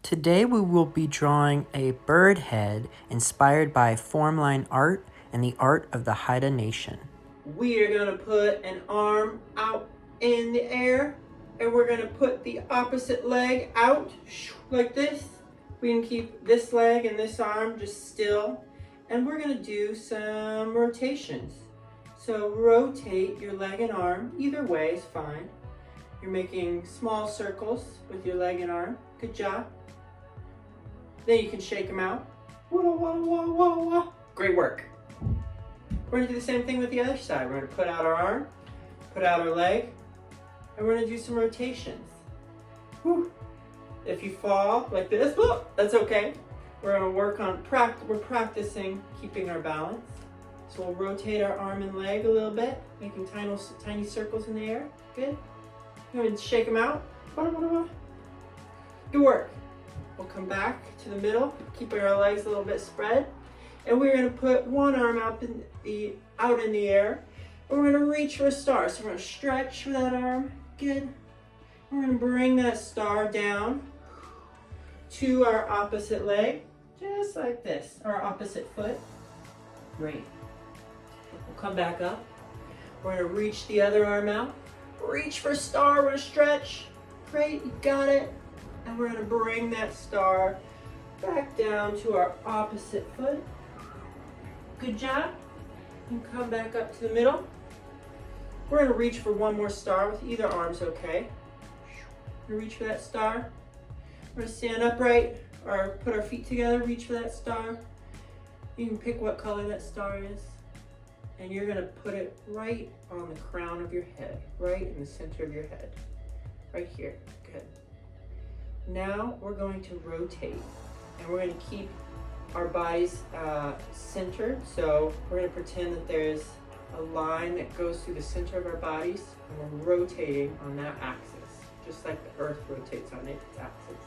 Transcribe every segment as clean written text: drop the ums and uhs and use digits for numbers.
Today we will be drawing a bird head inspired by formline art and the art of the Haida Nation. We are going to put an arm out in the air and we're going to put the opposite leg out like this. We can keep this leg and this arm just still, and we're going to do some rotations. So rotate your leg and arm, either way is fine. You're making small circles with your leg and arm. Good job. Then you can shake them out. Wah, wah, wah, wah, wah. Great work. We're gonna do the same thing with the other side. We're gonna put out our arm, put out our leg, and we're gonna do some rotations. Whew. If you fall like this, oh, that's okay. We're gonna work on, we're practicing keeping our balance. So we'll rotate our arm and leg a little bit, making tiny circles in the air. Good. Go ahead and shake them out. Good work. We'll come back to the middle, keeping our legs a little bit spread. And we're gonna put one arm out in the air. And we're gonna reach for a star. So we're gonna stretch for that arm. Good. We're gonna bring that star down to our opposite leg, just like this, our opposite foot. Great. We'll come back up. We're gonna reach the other arm out. Reach for a star, we're gonna stretch. Great, you got it. And we're gonna bring that star back down to our opposite foot. Good job. And come back up to the middle. We're gonna reach for one more star with either arm's okay. We're gonna reach for that star. We're gonna stand upright or put our feet together, reach for that star. You can pick what color that star is. And you're gonna put it right on the crown of your head, right in the center of your head. Right here, good. Now we're going to rotate and we're going to keep our bodies centered. So we're going to pretend that there's a line that goes through the center of our bodies and we're rotating on that axis, just like the earth rotates on its axis.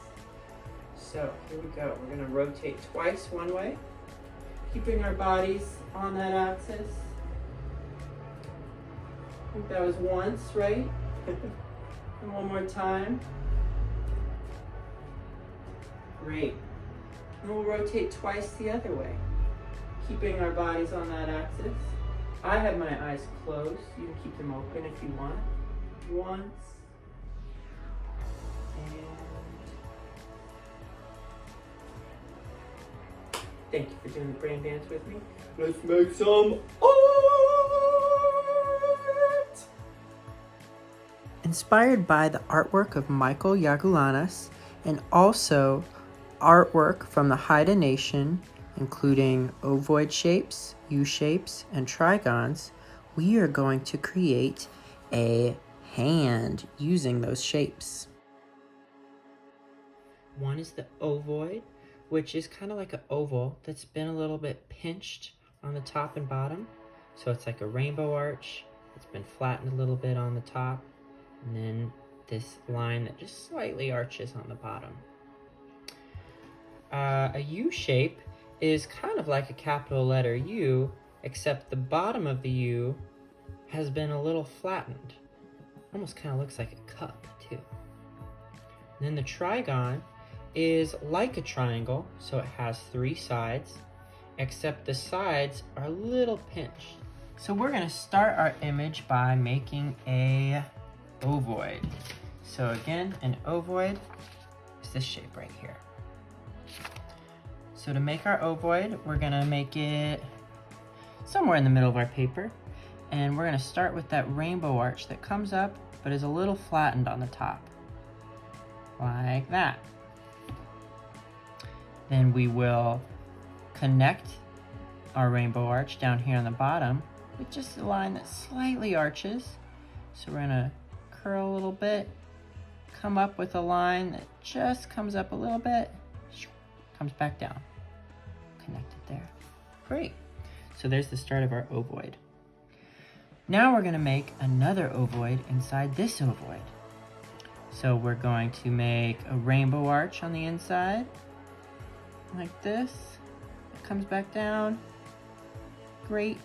So here we go. We're going to rotate twice one way, keeping our bodies on that axis. I think that was once, right? And one more time. Great. And we'll rotate twice the other way, keeping our bodies on that axis. I have my eyes closed. You can keep them open if you want. Once. And thank you for doing the brain dance with me. Let's make some art! Inspired by the artwork of Michael Yagulanas and also artwork from the Haida Nation, including ovoid shapes, U-shapes, and trigons, we are going to create a hand using those shapes. One is the ovoid, which is kind of like an oval that's been a little bit pinched on the top and bottom. So it's like a rainbow arch. It's been flattened a little bit on the top, and then this line that just slightly arches on the bottom. A U shape is kind of like a capital letter U, except the bottom of the U has been a little flattened. Almost kind of looks like a cup too. And then the trigon is like a triangle, so it has 3 sides, except the sides are a little pinched. So we're gonna start our image by making a ovoid. So again, an ovoid is this shape right here. So to make our ovoid, we're gonna make it somewhere in the middle of our paper. And we're gonna start with that rainbow arch that comes up, but is a little flattened on the top. Like that. Then we will connect our rainbow arch down here on the bottom with just a line that slightly arches. So we're gonna curl a little bit, come up with a line that just comes up a little bit, comes back down. Connect it there. Great. So there's the start of our ovoid. Now we're going to make another ovoid inside this ovoid. So we're going to make a rainbow arch on the inside, like this. It comes back down. Great.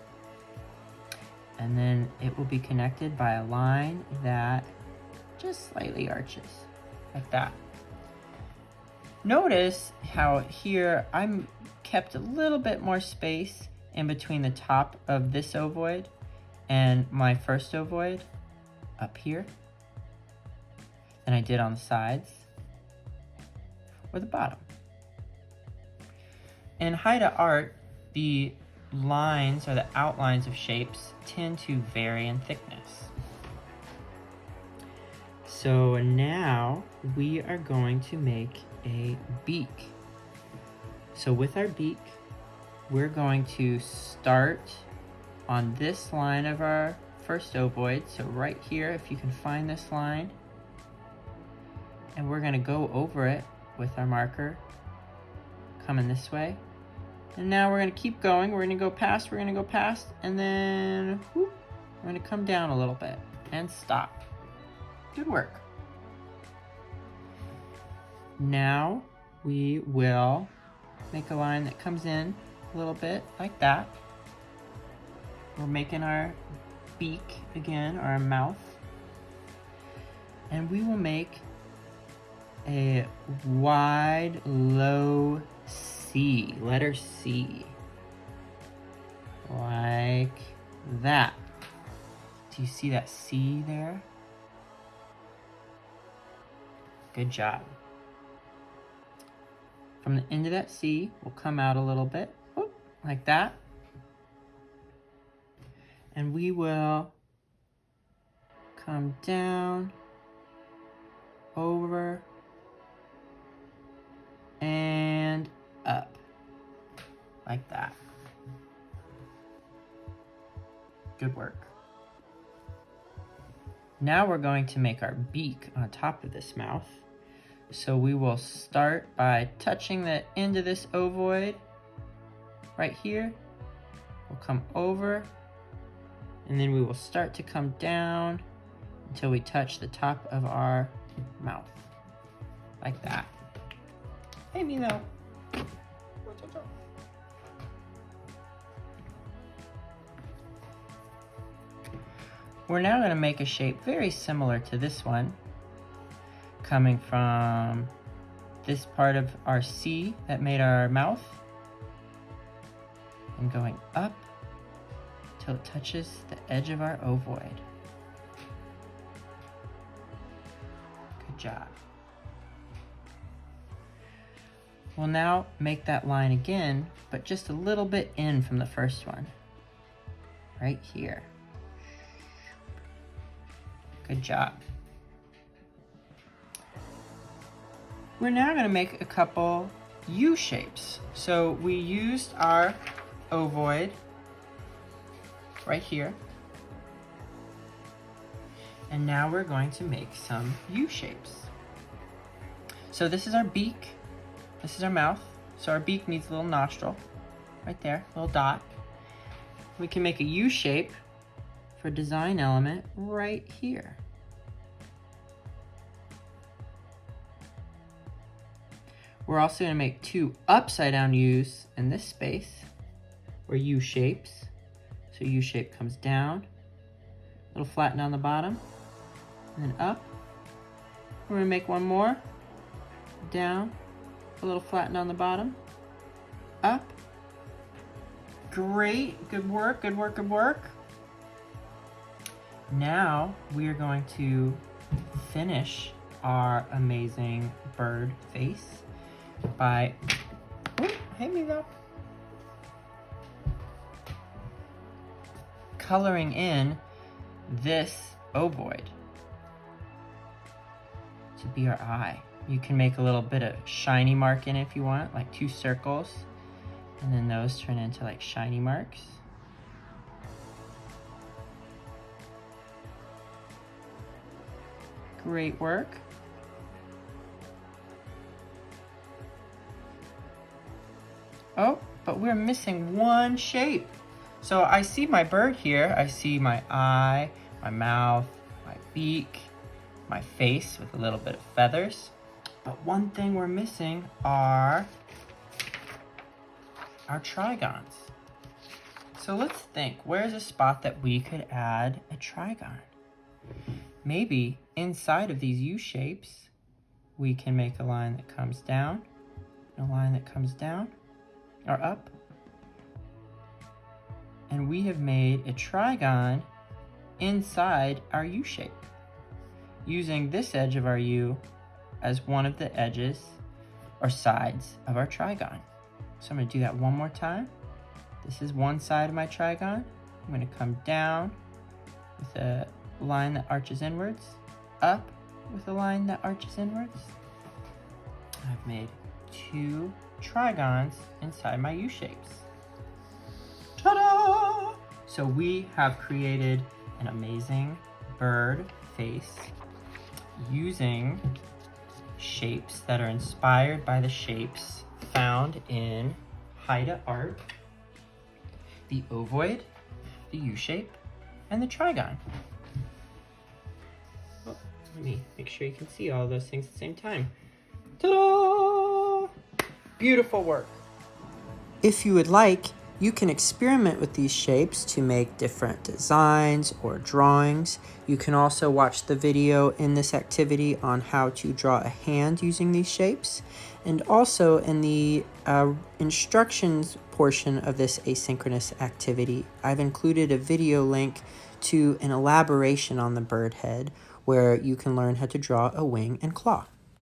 And then it will be connected by a line that just slightly arches, like that. Notice how here I'm kept a little bit more space in between the top of this ovoid and my first ovoid up here than I did on the sides or the bottom. In Haida art, the lines or the outlines of shapes tend to vary in thickness. So now we are going to make a beak. So with our beak, we're going to start on this line of our first ovoid. So right here, if you can find this line, and we're gonna go over it with our marker, coming this way. And now we're gonna keep going. We're gonna go past, and then whoop, we're gonna come down a little bit and stop. Good work. Now we will make a line that comes in a little bit like that. We're making our beak again, or our mouth. And we will make a wide, low C, letter C. Like that. Do you see that C there? Good job. From the end of that C, we'll come out a little bit, whoop, like that. And we will come down, over, and up, like that. Good work. Now we're going to make our beak on top of this mouth. So we will start by touching the end of this ovoid right here. We'll come over, and then we will start to come down until we touch the top of our mouth, like that. Hey, Milo. We're now going to make a shape very similar to this one, coming from this part of our C that made our mouth and going up till it touches the edge of our ovoid. Good job. We'll now make that line again, but just a little bit in from the first one, right here. Good job. We're now going to make a couple U shapes. So we used our ovoid right here. And now we're going to make some U shapes. So this is our beak. This is our mouth. So our beak needs a little nostril right there, a little dot. We can make a U shape for design element right here. We're also going to make two upside down U's in this space, or U shapes. So U shape comes down, a little flatten on the bottom, and then up. We're going to make one more, down, a little flatten on the bottom, up. Great, good work, good work, good work. Now we are going to finish our amazing bird face by, hey Milo, coloring in this ovoid to be our eye. You can make a little bit of shiny mark in it if you want, like 2 circles, and then those turn into like shiny marks. Great work. Oh, but we're missing one shape. So I see my bird here. I see my eye, my mouth, my beak, my face with a little bit of feathers. But one thing we're missing are our trigons. So let's think, where's a spot that we could add a trigon? Maybe inside of these U shapes, we can make a line that comes down and a line that comes down or up. And we have made a trigon inside our U shape, using this edge of our U as one of the edges or sides of our trigon. So I'm going to do that one more time. This is one side of my trigon. I'm going to come down with a line that arches inwards, up with a line that arches inwards. I've made 2 trigons inside my U shapes. Ta-da! So we have created an amazing bird face using shapes that are inspired by the shapes found in Haida art, the ovoid, the U-shape, and the trigon. Oh, let me make sure you can see all those things at the same time. Ta-da! Beautiful work. If you would like, you can experiment with these shapes to make different designs or drawings. You can also watch the video in this activity on how to draw a hand using these shapes. And also in the instructions portion of this asynchronous activity, I've included a video link to an elaboration on the bird head where you can learn how to draw a wing and claw.